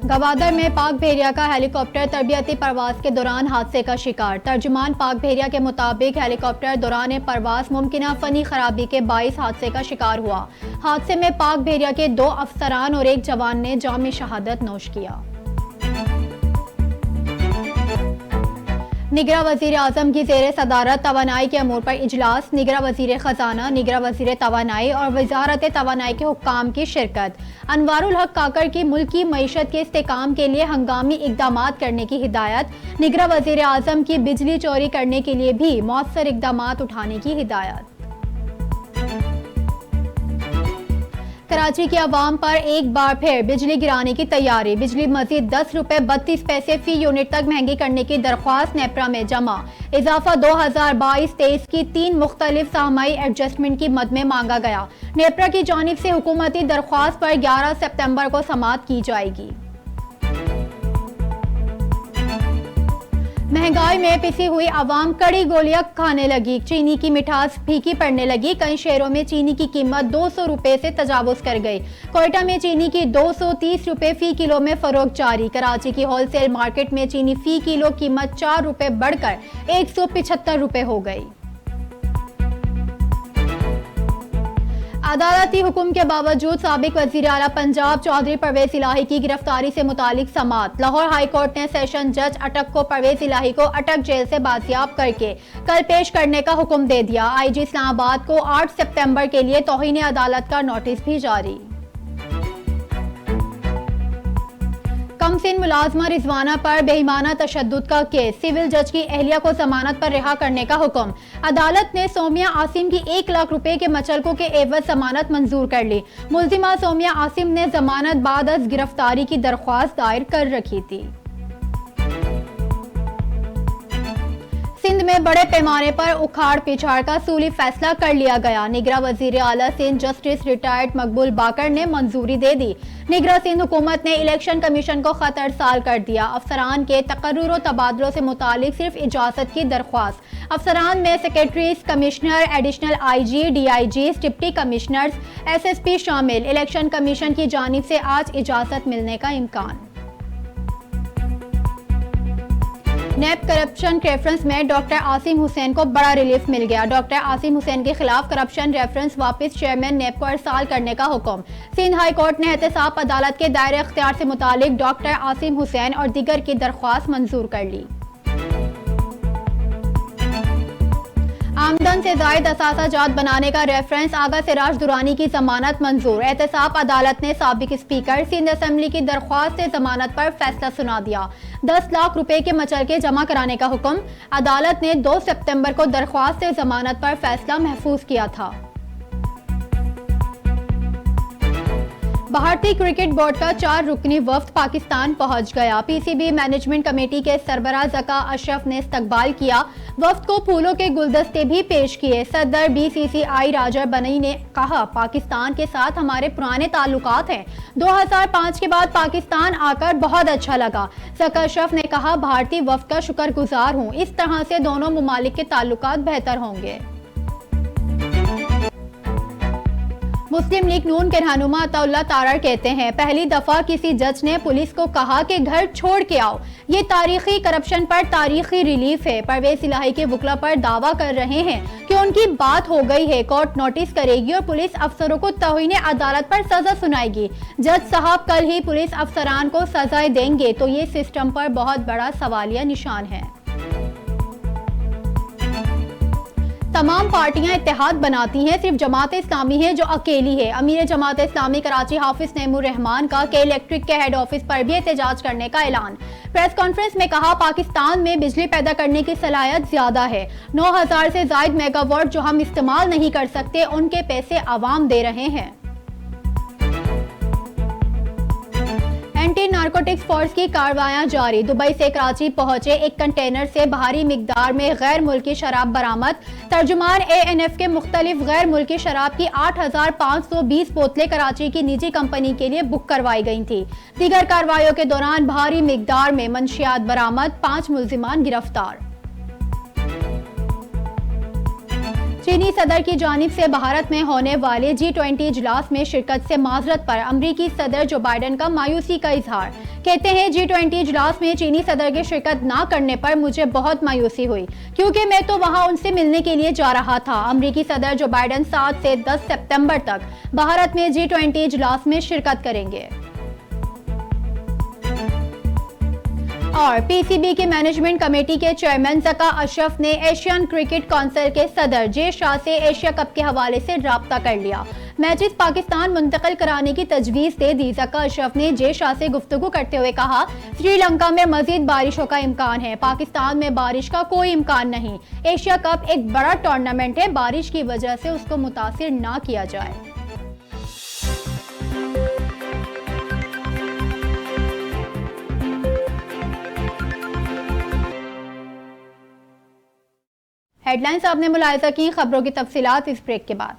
गवादर में पाक भेड़िया का हेलीकॉप्टर तरबियती परवाज के दौरान हादसे का शिकार। तर्जुमान पाक भेड़िया के मुताबिक हेलीकॉप्टर दौरान परवाज मुमकिना फनी खराबी के बाइस हादसे का शिकार हुआ। हादसे में पाक भेड़िया के 2 अफसरान और 1 जवान ने जाम शहादत नोश किया। निगरां वज़ीर आज़म की ज़ेर सदारत तवानाई के अमूर पर इजलास। निगरां वज़ीर ख़जाना, निगरां वज़ीर तवानाई और वज़ारत तवानाई के हुक्काम की शिरकत। अनवारुल हक काकड़ की मुल्की मईशत के इस्तेकाम के लिए हंगामी इक़दामात करने की हिदायत। निगरां वज़ीर आज़म की बिजली चोरी करने के लिए भी मौसर इक़दामात उठाने की हिदायत। कराची की आवाम पर एक बार फिर बिजली गिराने की तैयारी। बिजली मजीद 10 रुपए 32 पैसे फी यूनिट तक महंगी करने की दरख्वास्त नेपरा में जमा। इजाफा 2022-23 की 3 मुख्तलिफ साहमाई एडजस्टमेंट की मद में मांगा गया। नेपरा की जानिब से हुकूमती दरख्वास्त पर 11 सितंबर को समाअत की जाएगी। महंगाई में पिसी हुई आवाम कड़ी गोलियां खाने लगी। चीनी की मिठास फीकी पड़ने लगी। कई शहरों में चीनी की कीमत 200 रुपए से तजावुज कर गई। कोयटा में चीनी की 230 रुपए फी किलो में फरोख्त जारी। कराची की होलसेल मार्केट में चीनी फी किलो कीमत 4 रुपए बढ़कर 175 रुपए हो गई। अदालती हुक्म के बावजूद साबिक वजीर आला पंजाब चौधरी परवेज इलाही की गिरफ्तारी से मुतालिक समाअत। लाहौर हाई कोर्ट ने सेशन जज अटक को परवेज इलाही को अटक जेल से बाजियाब करके कल पेश करने का हुक्म दे दिया। IG इस्लामाबाद को 8 सितंबर के लिए तौहीन अदालत का नोटिस भी जारी। कमसिन मुलाजमा रिजवाना पर बेईमाना तशद्दुद का केस। सिविल जज की अहलिया को जमानत पर रिहा करने का हुक्म। अदालत ने सोमिया आसिम की 1 लाख रुपए के मचलकों के एवज जमानत मंजूर कर ली। मुल्जिमा सोमिया आसिम ने जमानत बाद अज गिरफ्तारी की दरख्वास्त दायर कर रखी थी। सिंध में बड़े पैमाने पर उखाड़ पिछाड़ का सूली फैसला कर लिया गया। निगरां वजीर आला सिंध जस्टिस रिटायर्ड मकबूल बाकर ने मंजूरी दे दी। निगरां सिंध हुकूमत ने इलेक्शन कमीशन को खत अरसाल कर दिया। अफसरान के तकर्रुर और तबादलों से मुतालिक सिर्फ इजाजत की दरख्वास्त। अफसरान में secretaries, commissioner, additional IG, DIGs, deputy commissioners, SSP शामिल। इलेक्शन कमीशन की जानिब से आज इजाजत मिलने का इम्कान। नेब करप्शन रेफरेंस में डॉक्टर आसिम हुसैन को बड़ा रिलीफ मिल गया। डॉक्टर आसिम हुसैन के खिलाफ करप्शन रेफरेंस वापस चेयरमैन नेब को अरसाल करने का हुक्म। सिंध हाई कोर्ट ने एहतसाब अदालत के दायरे इख्तियार से मुतालिक डॉक्टर आसिम हुसैन और दीगर की दरख्वास्त मंजूर कर ली। आमदन से जायद असासा जात बनाने का रेफरेंस आगा सिराज दुरानी की जमानत मंजूर। एहतसाब अदालत ने साबिक स्पीकर सिंध असेंबली की दरख्वास्त से जमानत पर फैसला सुना दिया। 10 लाख रुपए के मचलके जमा कराने का हुक्म। अदालत ने 2 सितंबर को दरख्वास्त से जमानत पर फैसला महफूज किया था। भारतीय क्रिकेट बोर्ड का 4 रुकनी वफ्द पाकिस्तान पहुंच गया। PCB मैनेजमेंट कमेटी के सरबराह ज़का अशरफ ने इस्तकबाल किया। वफ्द को फूलों के गुलदस्ते भी पेश किए। सदर BCCI राजा बनी ने कहा, पाकिस्तान के साथ हमारे पुराने ताल्लुकात हैं। 2005 के बाद पाकिस्तान आकर बहुत अच्छा लगा। ज़का अशरफ ने कहा, भारतीय वफ्द का शुक्रगुजार हूँ। इस तरह से दोनों मुमालिक के ताल्लुकात बेहतर होंगे। मुस्लिम लीग नून के रहनुमा अताउल्लाह तारड़ कहते हैं, पहली दफा किसी जज ने पुलिस को कहा कि घर छोड़ के आओ। ये तारीखी करप्शन पर तारीखी रिलीफ है। परवेज इलाही के वकला पर दावा कर रहे हैं कि उनकी बात हो गई है, कोर्ट नोटिस करेगी और पुलिस अफसरों को तौहीन अदालत पर सजा सुनाएगी। जज साहब कल ही पुलिस अफसरान को सजाएं देंगे तो ये सिस्टम पर बहुत बड़ा सवालिया निशान है। तमाम पार्टियां इत्तेहाद बनाती हैं, सिर्फ जमात इस्लामी है जो अकेली है। अमीर जमात इस्लामी कराची हाफिज नईमुर रहमान का के इलेक्ट्रिक के हेड ऑफिस पर भी एहतजाज करने का ऐलान। प्रेस कॉन्फ्रेंस में कहा, पाकिस्तान में बिजली पैदा करने की सलाहियत ज्यादा है। 9000 से जायद मेगावाट जो हम इस्तेमाल नहीं कर सकते, उनके पैसे अवाम दे रहे हैं। एंटी नारकोटिक्स फोर्स की कार्रवाइयां जारी। दुबई से कराची पहुंचे एक कंटेनर से भारी मिकदार में गैर मुल्की शराब बरामद। तर्जुमान ANF के मुख्तलिफ गैर मुल्की शराब की 8520 बोतलें कराची की निजी कंपनी के लिए बुक करवाई गई थी। दीगर कार्रवाइयों के दौरान भारी मिकदार में मंशियात बरामद, 5 मुल्जिमान गिरफ्तार। चीनी सदर की जानिब से भारत में होने वाले G20 इजलास में शिरकत से माजरत पर अमरीकी सदर जो बाइडेन का मायूसी का इजहार। कहते हैं G20 इजलास में चीनी सदर के शिरकत ना करने पर मुझे बहुत मायूसी हुई, क्योंकि मैं तो वहां उनसे मिलने के लिए जा रहा था। अमरीकी सदर जो बाइडेन 7 से 10 सितंबर तक भारत में G20 इजलास में शिरकत करेंगे। और पीसीबी की मैनेजमेंट कमेटी के चेयरमैन ज़का अशरफ ने एशियन क्रिकेट काउंसिल के सदर जे शाह से एशिया कप के हवाले से राब्ता कर लिया। मैचेस पाकिस्तान मुंतकिल कराने की तजवीज़ दे दी। ज़का अशरफ ने जे शाह से गुफ्तगू करते हुए कहा, श्रीलंका में मजीद बारिशों का इम्कान है, पाकिस्तान में बारिश का कोई इम्कान नहीं। एशिया कप एक बड़ा टूर्नामेंट है, बारिश की वजह से उसको मुतासिर ना किया जाए। हेडलाइंस आपने मुलाहिजा की, खबरों की तफसीलात इस ब्रेक के बाद।